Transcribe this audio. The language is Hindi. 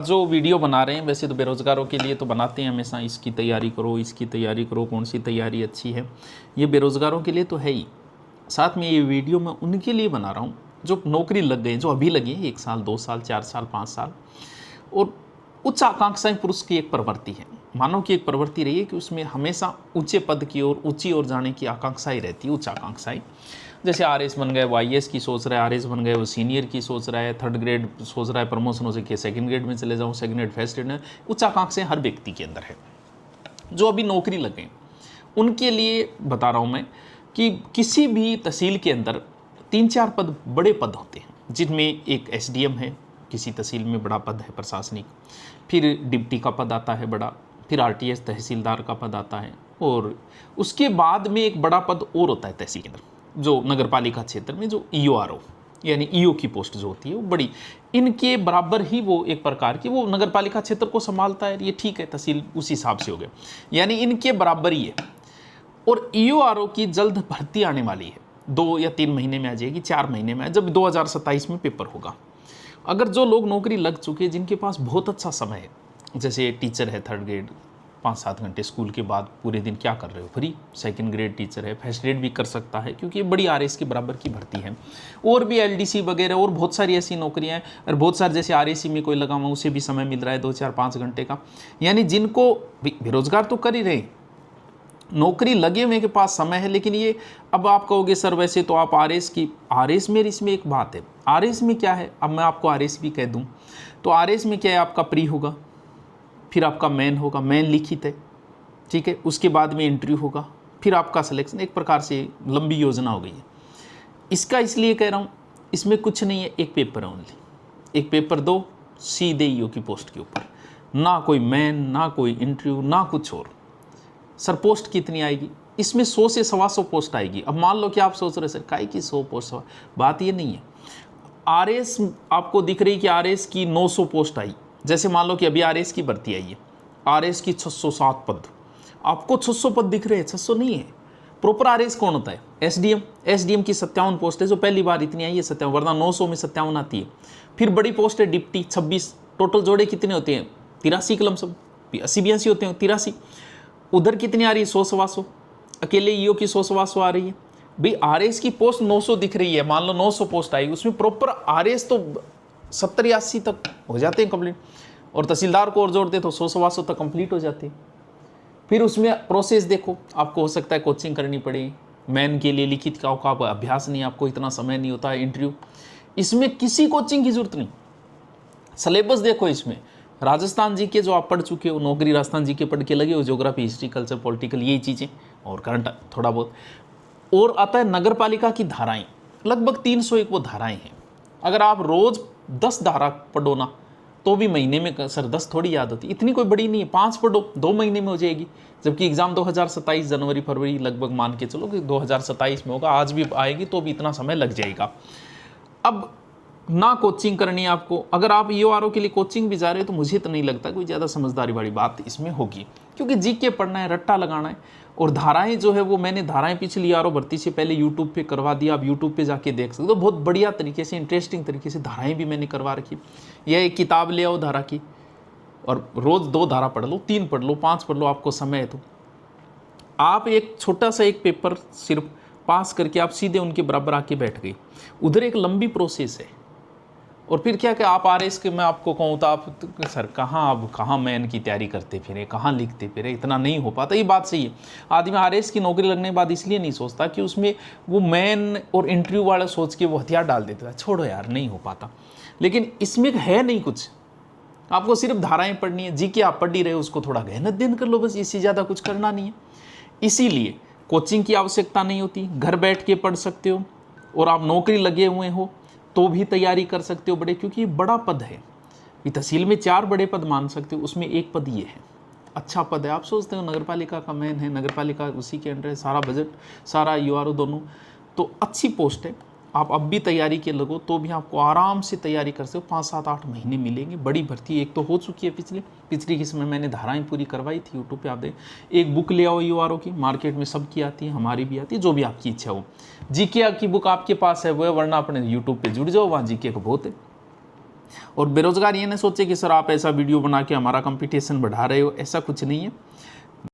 जो वीडियो बना रहे हैं वैसे तो बेरोज़गारों के लिए तो बनाते हैं हमेशा, इसकी तैयारी करो, इसकी तैयारी करो, कौन सी तैयारी अच्छी है। ये बेरोज़गारों के लिए तो है ही, साथ में ये वीडियो मैं उनके लिए बना रहा हूँ जो नौकरी लग गए, जो अभी लगी है 1 साल 2 साल 4 साल 5 साल। और उच्च आकांक्षाएं पुरुष की एक प्रवृत्ति है, मानव की एक प्रवृत्ति रही है कि उसमें हमेशा ऊंचे पद की ओर, ऊंची ओर जाने की आकांक्षाएं रहती है, उच्च आकांक्षाएं। जैसे आरएस बन गए वो आईएएस की सोच रहा है, आरएस बन गए वो सीनियर की सोच रहा है, 3rd ग्रेड सोच रहा है प्रमोशन हो सके 2nd ग्रेड में चले जाऊँ, 2nd ग्रेड फर्स्ट ग्रेड में। उच्च आकांक्षाएं हर व्यक्ति के अंदर है। जो अभी नौकरी लगे उनके लिए बता रहा हूँ मैं कि किसी भी तहसील के अंदर 3-4 पद, बड़े पद होते हैं, जिनमें एक एसडीएम है, किसी तहसील में बड़ा पद है प्रशासनिक, फिर डिप्टी का पद आता है बड़ा, फिर आरटीएस तहसीलदार का पद आता है, और उसके बाद में एक बड़ा पद और होता है तहसील के अंदर, जो नगर पालिका क्षेत्र में जो ईओआरओ यानी ईओ की पोस्ट जो होती है वो बड़ी, इनके बराबर ही वो एक प्रकार की वो नगर पालिका क्षेत्र को संभालता है। ये ठीक है, तहसील उस हिसाब से हो गया, यानी इनके बराबर ही है। और ईओआरओ की जल्द भर्ती आने वाली है, 2 या 3 महीने में आ जाएगी, 4 महीने में, जब 2027 में पेपर होगा। अगर जो लोग नौकरी लग चुके हैं, जिनके पास बहुत अच्छा समय है, जैसे टीचर है 3rd ग्रेड, 5-7 घंटे स्कूल के बाद पूरे दिन क्या कर रहे हो, फ्री। 2nd ग्रेड टीचर है, फर्स्ट ग्रेड भी कर सकता है, क्योंकि ये बड़ी आरएस के बराबर की भर्ती है। और भी एलडीसी वगैरह और बहुत सारी ऐसी नौकरियां हैं, और बहुत सारे जैसे आरएसी में कोई लगा हुआ उसे भी समय मिल रहा है 2, 4, 5 घंटे का। यानी जिनको बेरोजगार तो कर ही रहे, नौकरी लगे हुए के पास समय है। लेकिन ये अब आप कहोगे सर वैसे तो आप आरएस में, इसमें एक बात है, आरएस में क्या है, अब मैं आपको आरएस भी कह दूं तो आरएस में क्या है, आपका प्री होगा, फिर आपका मेन होगा, मेन लिखित है, ठीक है, उसके बाद में इंटरव्यू होगा, फिर आपका सिलेक्शन, एक प्रकार से लंबी योजना हो गई है। इसका इसलिए कह रहा हूँ, इसमें कुछ नहीं है, एक पेपर है ओनली, एक पेपर दो, सीधे ईओ की पोस्ट के ऊपर, ना कोई मेन, ना कोई इंटरव्यू, ना कुछ और। सर पोस्ट कितनी आएगी, इसमें 100 से 125 पोस्ट आएगी। अब मान लो कि आप सोच रहे सर काहे की 100 पोस्ट, बात ये नहीं है। आरएस आपको दिख रही कि आरएस की 900 पोस्ट आई, जैसे मान लो कि अभी आरएस की भर्ती आई है, आरएस की 607 पद, आपको 600 पद दिख रहे हैं, 600 नहीं है। प्रॉपर आरएस कौन होता है, एसडीएम की 57 पोस्ट है, जो पहली बार इतनी आई है 57, वरना 900 में 57 आती है। फिर बड़ी पोस्ट है डिप्टी 26, टोटल जोड़े कितने होते हैं, 83 के लमसम, 80-82 होते हैं, 83। उधर कितनी आ रही है, 100-125, अकेले ईओ की 100-125 आ रही है। भाई आरएस की पोस्ट 900 दिख रही है, मान लो 900 पोस्ट आई, उसमें प्रॉपर आरएस तो 70-80 तक हो जाते हैं कंप्लीट, और तहसीलदार को और जोड़ दे तो 100-125 तक कंप्लीट हो जाती है। फिर उसमें प्रोसेस देखो, आपको हो सकता है कोचिंग करनी पड़े, मैन के लिए लिखित का अभ्यास नहीं, आपको इतना समय नहीं होता है, इंटरव्यू, इसमें किसी कोचिंग की जरूरत नहीं। सिलेबस देखो, इसमें राजस्थान जी के जो आप पढ़ चुके हो, नौकरी राजस्थान जी के पढ़ के लगे हो, ज्योग्राफी, हिस्ट्री, कल्चर, पॉलिटिकल, यही चीज़ें, और करंट थोड़ा बहुत। और आता है नगर पालिका की धाराएं, लगभग 301 वो धाराएं हैं। अगर आप रोज़ 10 धारा पढ़ो ना, तो भी महीने में, सर 10 थोड़ी याद होती, इतनी कोई बड़ी नहीं है, 5 पढ़ो 2 महीने में हो जाएगी। जबकि एग्ज़ाम 2027 जनवरी फरवरी लगभग मान के चलो कि 2027 में होगा, आज भी आएगी तो भी इतना समय लग जाएगा। अब ना कोचिंग करनी है आपको, अगर आप ईओआरओ के लिए कोचिंग भी जा रहे हो तो मुझे तो नहीं लगता कोई ज़्यादा समझदारी वाली बात इसमें होगी, क्योंकि जीके पढ़ना है, रट्टा लगाना है। और धाराएं जो है वो मैंने धाराएं पिछली ईओआरओ भर्ती से पहले यूट्यूब पे करवा दिया, आप यूट्यूब पे जाके देख सकते हो, बहुत बढ़िया तरीके से, इंटरेस्टिंग तरीके से धाराएं भी मैंने करवा रखी। यह एक किताब ले आओ धारा की, और रोज़ 2 धारा पढ़ लो, 3 पढ़ लो, 5 पढ़ लो, आपको समय है तो आप एक छोटा सा एक पेपर सिर्फ पास करके आप सीधे उनके बराबर आके बैठ गए। उधर एक लंबी प्रोसेस है। और फिर क्या कि आप आरएस के, मैं आपको कहूँ तो आप तो सर कहाँ मैन की तैयारी करते फिरे, कहाँ लिखते फिरे, इतना नहीं हो पाता। ये बात सही है, आदमी आरएस की नौकरी लगने के बाद इसलिए नहीं सोचता कि उसमें वो मैन और इंटरव्यू वाला सोच के वो हथियार डाल देता है, छोड़ो यार नहीं हो पाता। लेकिन इसमें है नहीं कुछ, आपको सिर्फ धाराएँ पढ़नी है, जीके आप पढ़ ही रहे हो, उसको थोड़ा गहन अध्ययन कर लो, बस, इससे ज़्यादा कुछ करना नहीं है। इसीलिए कोचिंग की आवश्यकता नहीं होती, घर बैठ के पढ़ सकते हो, और आप नौकरी लगे हुए हो तो भी तैयारी कर सकते हो बड़े, क्योंकि ये बड़ा पद है। ये तहसील में 4 बड़े पद मान सकते हो, उसमें एक पद ये है, अच्छा पद है। आप सोचते हो नगर पालिका का मेन है, नगर पालिका उसी के अंडर है, सारा बजट, सारा ईओआरओ दोनों, तो अच्छी पोस्ट है। आप अब भी तैयारी के लगो तो भी आपको आराम से तैयारी कर सकते हो, 5, 7, 8 महीने मिलेंगे। बड़ी भर्ती एक तो हो चुकी है पिछली के समय मैंने धाराएं पूरी करवाई थी यूट्यूब पे, आप देख। एक बुक ले आओ ईओआरओ की, मार्केट में सबकी आती है, हमारी भी आती है, जो भी आपकी इच्छा हो। जीके की बुक आपके पास है वो है, वरना अपने यूट्यूब पे जुड़ जाओ, वहाँ जीके का बहुत है। और बेरोज़गार ये ना सोचे कि सर आप ऐसा वीडियो बना के हमारा कंपटीशन बढ़ा रहे हो, ऐसा कुछ नहीं है।